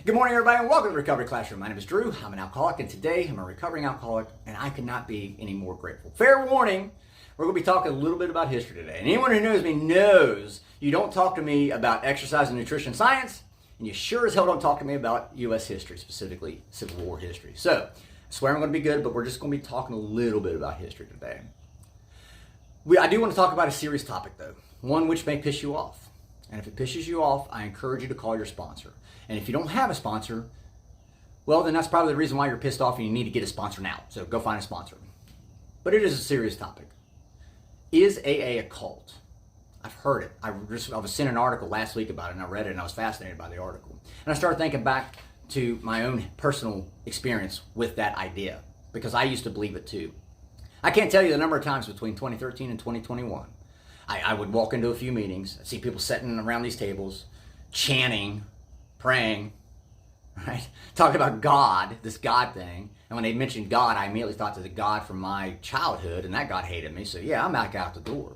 Good morning, everybody, and welcome to the Recovery Classroom. My name is Drew. I'm an alcoholic, and today I'm a recovering alcoholic, and I could not be any more grateful. Fair warning, we're going to be talking a little bit about history today. And anyone who knows me knows you don't talk to me about exercise and nutrition science, and you sure as hell don't talk to me about U.S. history, specifically Civil War history. So, I swear I'm going to be good, but we're just going to be talking a little bit about history today. I do want to talk about a serious topic, though, one which may piss you off. And if it pisses you off, I encourage you to call your sponsor. And if you don't have a sponsor, well, then that's probably the reason why you're pissed off and you need to get a sponsor now. So go find a sponsor. But it is a serious topic. Is AA a cult? I've heard it. I was sent an article last week about it, and I read it, and I was fascinated by the article. And I started thinking back to my own personal experience with that idea, because I used to believe it too. I can't tell you the number of times between 2013 and 2021. I would walk into a few meetings, see people sitting around these tables, chanting, praying, right? Talking about God, this God thing. And when they mentioned God, I immediately thought to the God from my childhood, and that God hated me. So yeah, I'm back out the door.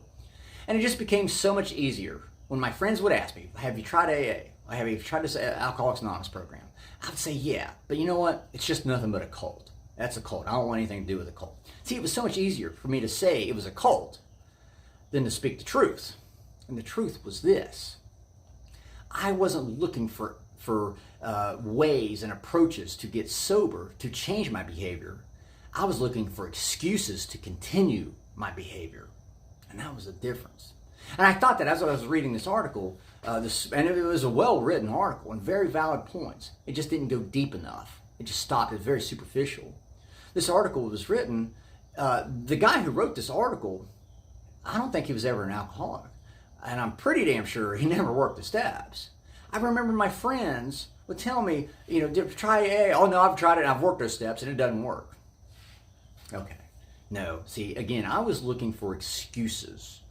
And it just became so much easier when my friends would ask me, have you tried AA? Have you tried this Alcoholics Anonymous program? I would say, yeah. But you know what? It's just nothing but a cult. That's a cult. I don't want anything to do with a cult. See, it was so much easier for me to say it was a cult than to speak the truth. And the truth was this. I wasn't looking for ways and approaches to get sober, to change my behavior. I was looking for excuses to continue my behavior. And that was the difference. And I thought that as I was reading this article, and it was a well-written article and very valid points. It just didn't go deep enough. It just stopped. It was very superficial. This article was written, the guy who wrote this article, I don't think he was ever an alcoholic. And I'm pretty damn sure he never worked the steps. I remember my friends would tell me, try AA. Oh, no, I've tried it. I've worked those steps, and it doesn't work. Okay. No. See, again, I was looking for excuses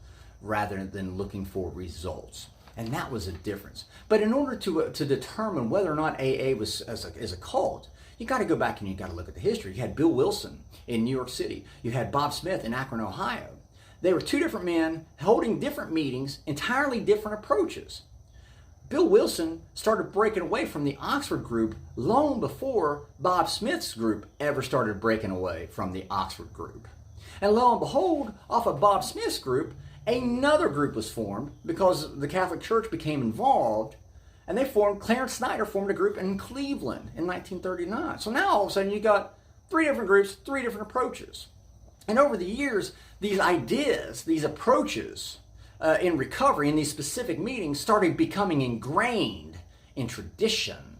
rather than looking for results. And that was a difference. But in order to determine whether or not AA was as a cult, you got to go back and you got to look at the history. You had Bill Wilson in New York City. You had Bob Smith in Akron, Ohio. They were two different men holding different meetings, entirely different approaches. Bill Wilson started breaking away from the Oxford group long before Bob Smith's group ever started breaking away from the Oxford group. And lo and behold, off of Bob Smith's group, another group was formed because the Catholic Church became involved, and Clarence Snyder formed a group in Cleveland in 1939. So now all of a sudden you got three different groups, three different approaches. And over the years, these ideas, these approaches in recovery, in these specific meetings, started becoming ingrained in tradition.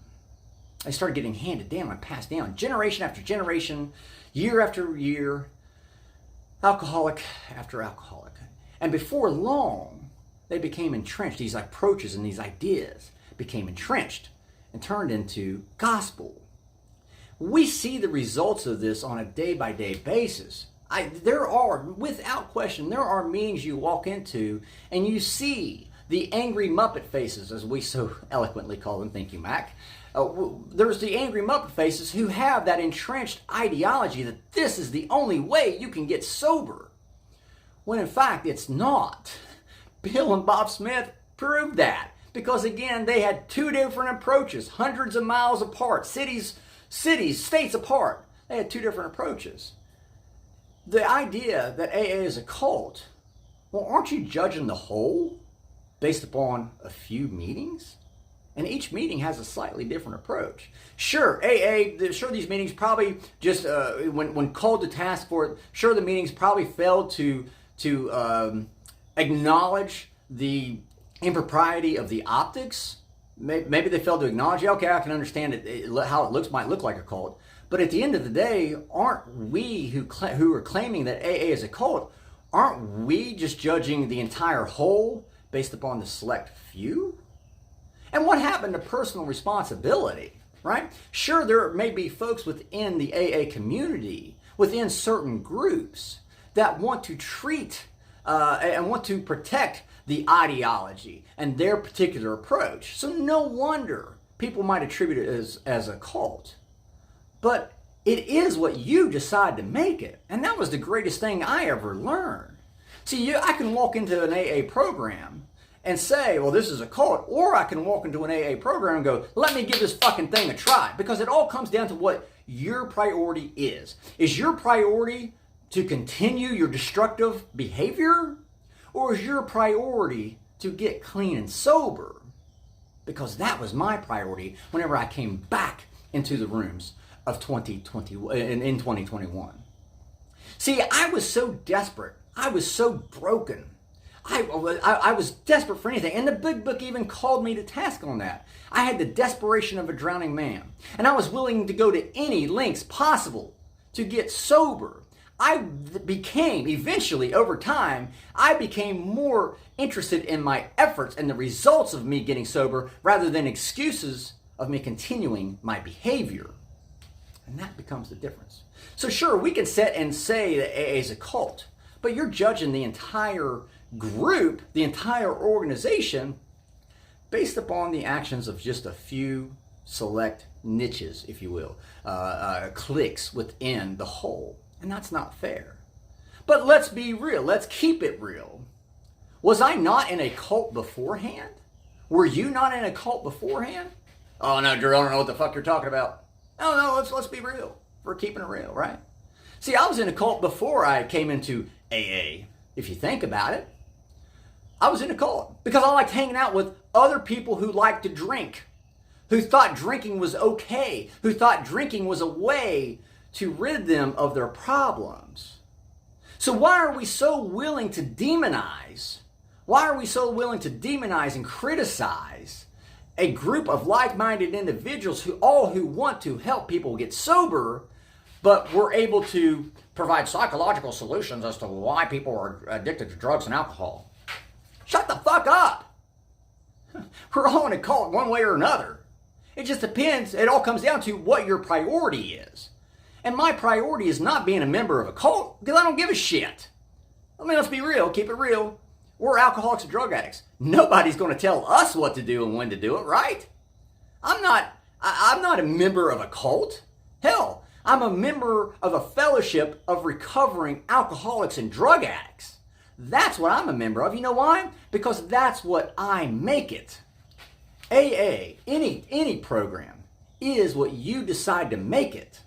They started getting handed down and passed down, generation after generation, year after year, alcoholic after alcoholic. And before long, they became entrenched. These approaches and these ideas became entrenched and turned into gospel. We see the results of this on a day-by-day basis. Without question, there are meetings you walk into and you see the angry Muppet faces, as we so eloquently call them. Thank you, Mac. There's the angry Muppet faces who have that entrenched ideology that this is the only way you can get sober, when in fact it's not. Bill and Bob Smith proved that, because again, they had two different approaches, hundreds of miles apart, cities, states apart. They had two different approaches. The idea that AA is a cult, well, aren't you judging the whole based upon a few meetings? And each meeting has a slightly different approach. Sure, these meetings probably just, when called to task for it, sure, the meetings probably failed to acknowledge the impropriety of the optics. Maybe they failed to acknowledge, okay, I can understand how it might look like a cult. But at the end of the day, aren't we who are claiming that AA is a cult, aren't we just judging the entire whole based upon the select few? And what happened to personal responsibility, right? Sure, there may be folks within the AA community, within certain groups, that want to treat and want to protect the ideology and their particular approach. So no wonder people might attribute it as a cult. But it is what you decide to make it. And that was the greatest thing I ever learned. See, I can walk into an AA program and say, well, this is a cult, or I can walk into an AA program and go, let me give this fucking thing a try. Because it all comes down to what your priority is. Is your priority to continue your destructive behavior? Or is your priority to get clean and sober? Because that was my priority whenever I came back into the rooms of 2020 in 2021. See, I was so desperate. I was so broken. I was desperate for anything. And the big book even called me to task on that. I had the desperation of a drowning man. And I was willing to go to any lengths possible to get sober. I became, eventually, over time, I became more interested in my efforts and the results of me getting sober rather than excuses of me continuing my behavior. And that becomes the difference. So sure, we can sit and say that AA is a cult, but you're judging the entire group, the entire organization, based upon the actions of just a few select niches, if you will, cliques within the whole. And that's not fair. But let's be real. Let's keep it real. Was I not in a cult beforehand? Were you not in a cult beforehand? Oh no, Drew, I don't know what the fuck you're talking about. No, let's be real. We're keeping it real, right? See, I was in a cult before I came into AA. If you think about it, I was in a cult because I liked hanging out with other people who liked to drink, who thought drinking was okay, who thought drinking was a way to rid them of their problems. So why are we so willing to demonize? Why are we so willing to demonize and criticize a group of like-minded individuals who want to help people get sober, but we're able to provide psychological solutions as to why people are addicted to drugs and alcohol? Shut the fuck up! We're all in a cult one way or another. It just depends. It all comes down to what your priority is. And my priority is not being a member of a cult because I don't give a shit. I mean, let's be real. Keep it real. We're alcoholics and drug addicts. Nobody's going to tell us what to do and when to do it, right? I'm not a member of a cult. Hell, I'm a member of a fellowship of recovering alcoholics and drug addicts. That's what I'm a member of. You know why? Because that's what I make it. AA, any program, is what you decide to make it.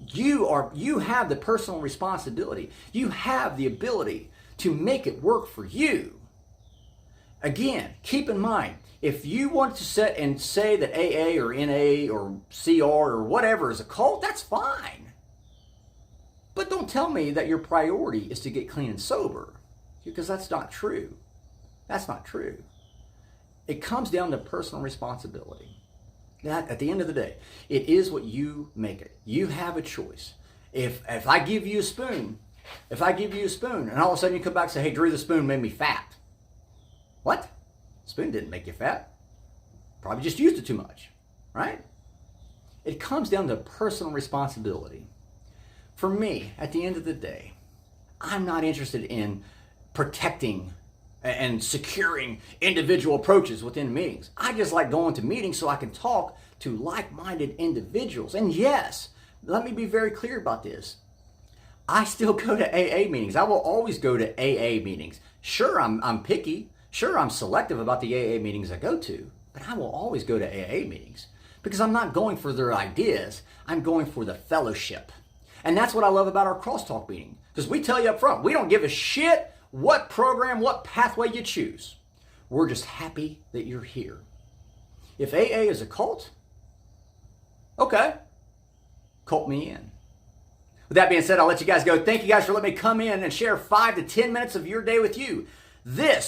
You have the personal responsibility. You have the ability to make it work for you. Again, keep in mind, if you want to sit and say that AA or NA or CR or whatever is a cult, that's fine. But don't tell me that your priority is to get clean and sober, because that's not true. That's not true. It comes down to personal responsibility. That, at the end of the day, it is what you make it. You have a choice. If I give you a spoon, and all of a sudden you come back and say, hey, Drew, the spoon made me fat. What? Spoon didn't make you fat. Probably just used it too much, right? It comes down to personal responsibility. For me, at the end of the day, I'm not interested in protecting and securing individual approaches within meetings. I just like going to meetings so I can talk to like-minded individuals. And yes, let me be very clear about this. I still go to AA meetings. I will always go to AA meetings. Sure, I'm picky. Sure, I'm selective about the AA meetings I go to. But I will always go to AA meetings because I'm not going for their ideas. I'm going for the fellowship. And that's what I love about our crosstalk meeting. Because we tell you up front, we don't give a shit what program, what pathway you choose. We're just happy that you're here. If AA is a cult, okay, cult me in. With that being said, I'll let you guys go. Thank you guys for letting me come in and share 5 to 10 minutes of your day with you.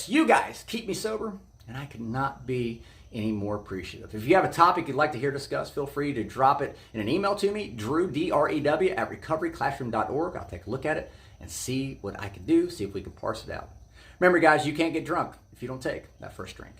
You guys, keep me sober, and I could not be any more appreciative. If you have a topic you'd like to hear discussed, feel free to drop it in an email to me, Drew, D-R-E-W, at recoveryclassroom.org. I'll take a look at it and see what I can do, see if we can parse it out. Remember, guys, you can't get drunk if you don't take that first drink.